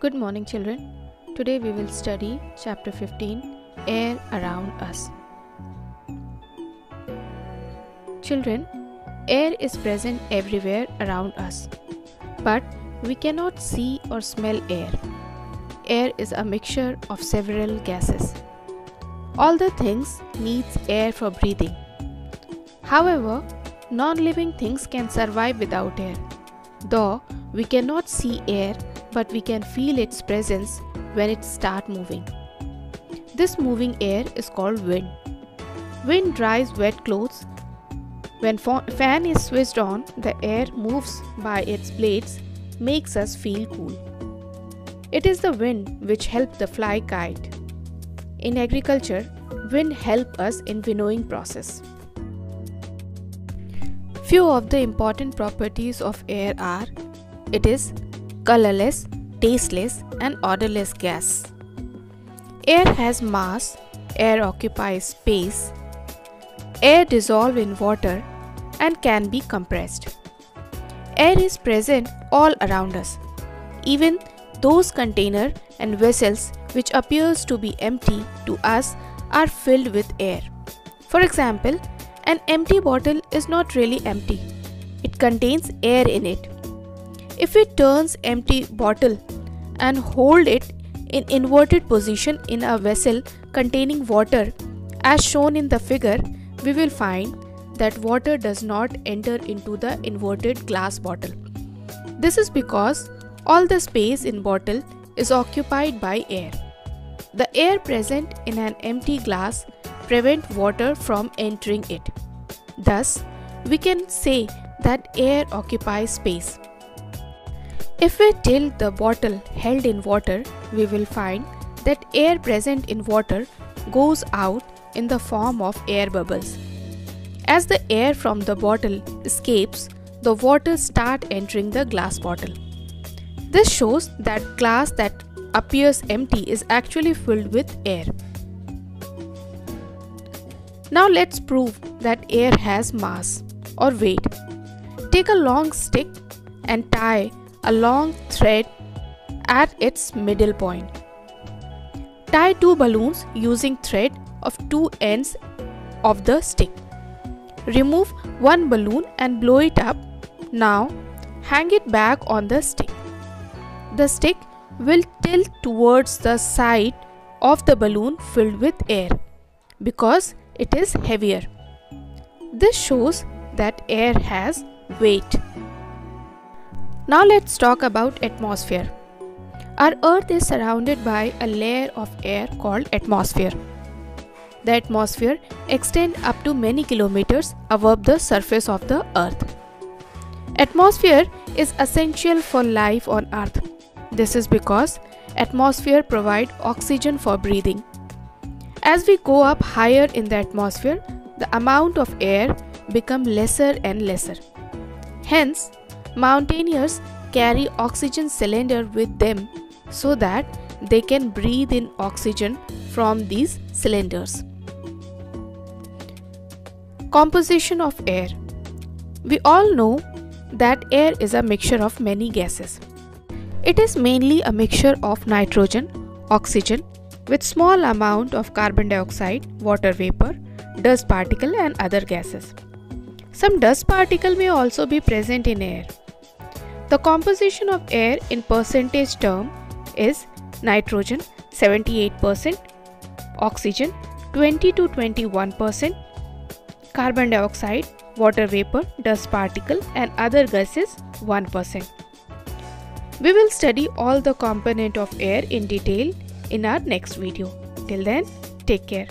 Good morning, children. Today we will study chapter 15, Air Around Us. Children, air is present everywhere around us, but we cannot see or smell air. Air is a mixture of several gases. All the things needs air for breathing. However, non-living things can survive without air. Though we cannot see air, but we can feel its presence when it starts moving. This moving air is called wind. Wind dries wet clothes. When fan is switched on, the air moves by its blades, makes us feel cool. It is the wind which helps the fly kite. In agriculture, wind helps us in winnowing process. Few of the important properties of air are: it is colorless, tasteless and odorless gas. Air has mass, air occupies space, air dissolves in water and can be compressed. Air is present all around us. Even those containers and vessels which appears to be empty to us are filled with air. For example, an empty bottle is not really empty. It contains air in it. If we turn empty bottle and hold it in inverted position in a vessel containing water as shown in the figure, we will find that water does not enter into the inverted glass bottle. This is because all the space in bottle is occupied by air. The air present in an empty glass prevents water from entering it. Thus, we can say that air occupies space. If we tilt the bottle held in water, we will find that air present in water goes out in the form of air bubbles. As the air from the bottle escapes, the water starts entering the glass bottle. This shows that glass that appears empty is actually filled with air. Now let's prove that air has mass or weight. Take a long stick and tie a long thread at its middle point. Tie two balloons using thread of two ends of the stick. Remove one balloon and blow it up. Now hang it back on the stick. The stick will tilt towards the side of the balloon filled with air because it is heavier. This shows that air has weight. Now let's talk about atmosphere. Our earth is surrounded by a layer of air called atmosphere. The atmosphere extends up to many kilometers above the surface of the earth. Atmosphere is essential for life on earth. This is because atmosphere provides oxygen for breathing. As we go up higher in the atmosphere, the amount of air becomes lesser and lesser. Hence, mountaineers carry oxygen cylinder with them so that they can breathe in oxygen from these cylinders. Composition of air. We all know that air is a mixture of many gases. It is mainly a mixture of nitrogen, oxygen, with small amount of carbon dioxide, water vapor, dust particle and other gases. Some dust particle may also be present in air. The composition of air in percentage term is nitrogen 78%, oxygen 20 to 21%, carbon dioxide, water vapor, dust particle and other gases 1%. We will study all the components of air in detail in our next video. Till then, take care.